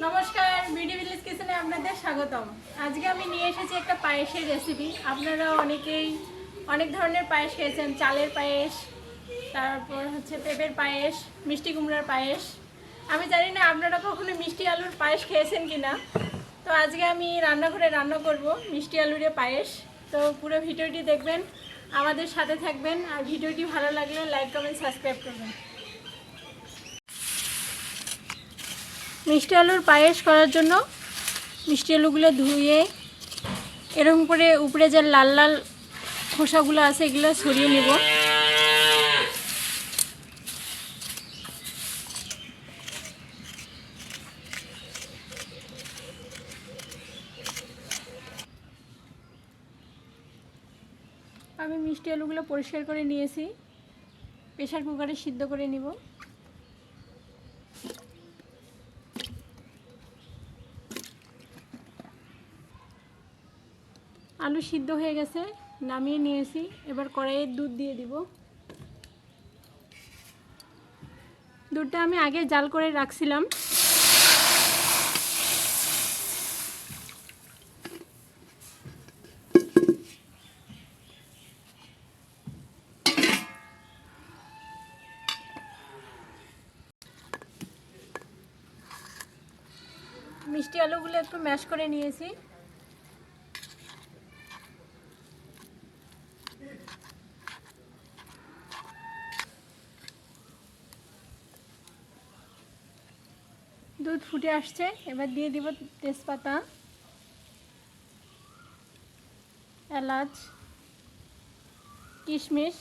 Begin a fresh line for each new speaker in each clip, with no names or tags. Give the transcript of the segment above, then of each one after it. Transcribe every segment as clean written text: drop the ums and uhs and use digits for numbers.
নমস্কার, BD village কিচেনে আপনাদের স্বাগতম। আজকে আমি নিয়ে এসেছি একটা পায়েসের রেসিপি। আপনারা অনেকেই অনেক ধরনের পায়েস খেয়েছেন, চালের পায়েস, তারপর হচ্ছে পেঁপের পায়েস, মিষ্টি কুমড়ার পায়েস। আমি জানি না আপনারা কখনো মিষ্টি আলুর পায়েস খেয়েছেন কিনা। তো আজকে আমি রান্নাঘরে রান্না করব মিষ্টি আলুর পায়েস। তো পুরো ভিডিওটি দেখবেন, আমাদের সাথে থাকবেন, আর ভিডিওটি ভালো লাগলে লাইক কমেন্ট সাবস্ক্রাইব করবেন। মিষ্টি আলুর পায়েস করার জন্য মিষ্টি আলুগুলো ধুয়ে এরকম করে উপরে যে লাল লাল খোসাগুলো আছে এগুলো সরিয়ে নেব। আমি মিষ্টি আলুগুলো পরিষ্কার করে নিয়েছি, প্রেসার কুকারে সিদ্ধ করে নিব। আলু সিদ্ধ হয়ে গেছে, নামিয়ে নিয়েছি। এবার কড়াইয়ে দুধ দিয়ে দিব। দুধটা আমি আগে জাল করে রাখছিলাম। মিষ্টি আলুগুলো একটু ম্যাশ করে নিয়েছি। দুধ ফুটে আসছে, এবার দিয়ে দিব তেজপাতা, এলাচ, কিশমিশ।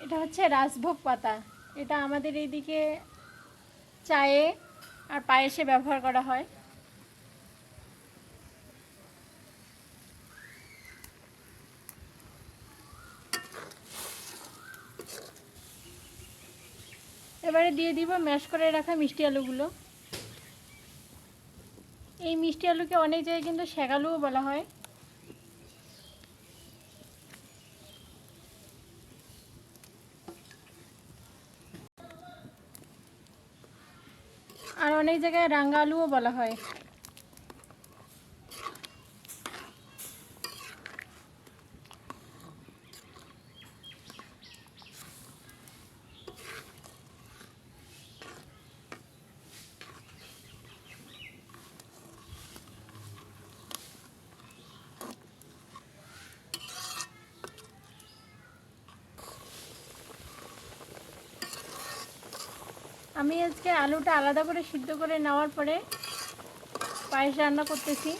এটা হচ্ছে রাজভোগ পাতা। এটা আমাদের এইদিকে চায়ে আর পায়েসে ব্যবহার করা হয়। এবারে দিয়ে দিব ম্যাশ করে রাখা মিষ্টি আলুগুলো। এই মিষ্টি আলুকে অনেক জায়গায় কিন্তু সেগালুও বলা হয়। আর অনেক জায়গায় রাঙ্গা আলুও বলা হয়। আমি আজকে আলুটা আলাদা করে সিদ্ধ করে নেওয়ার পরে পায়েস রান্না করতেছি।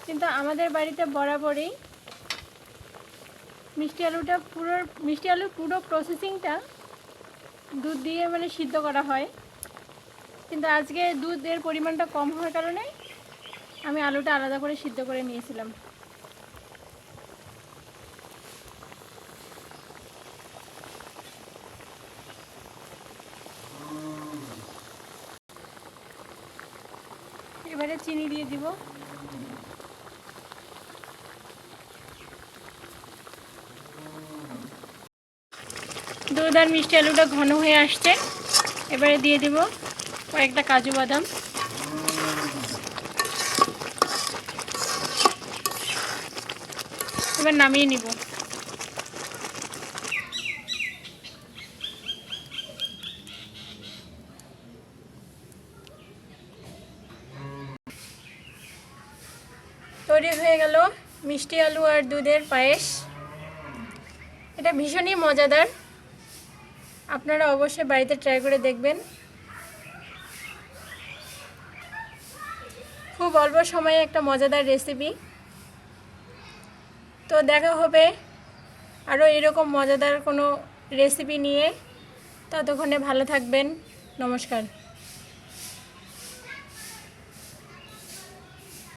কিন্তু আমাদের বাড়িতে বরাবরই মিষ্টি আলুর পুরো প্রসেসিংটা দুধ দিয়ে সিদ্ধ করা হয়। কিন্তু আজকে দুধের পরিমাণটা কম হওয়ার কারণে আমি আলুটা আলাদা করে সিদ্ধ করে নিয়েছিলাম। এবারে চিনি দিয়ে দিব। দুধ আর মিষ্টি আলুটা ঘন হয়ে আসছে। এবারে দিয়ে দিব কয়েকটা কাজু বাদাম। এবার নামিয়ে নিব। তৈরি হয়ে গেল মিষ্টি আলু আর দুধের পায়েস। এটা ভীষণই মজাদার, আপনারা অবশ্যই বাড়িতে ট্রাই করে দেখবেন। খুব অল্প সময়ে একটা মজাদার রেসিপি। তো দেখা হবে আরও এরকম মজাদার কোনো রেসিপি নিয়ে। ততক্ষণে ভালো থাকবেন। নমস্কার।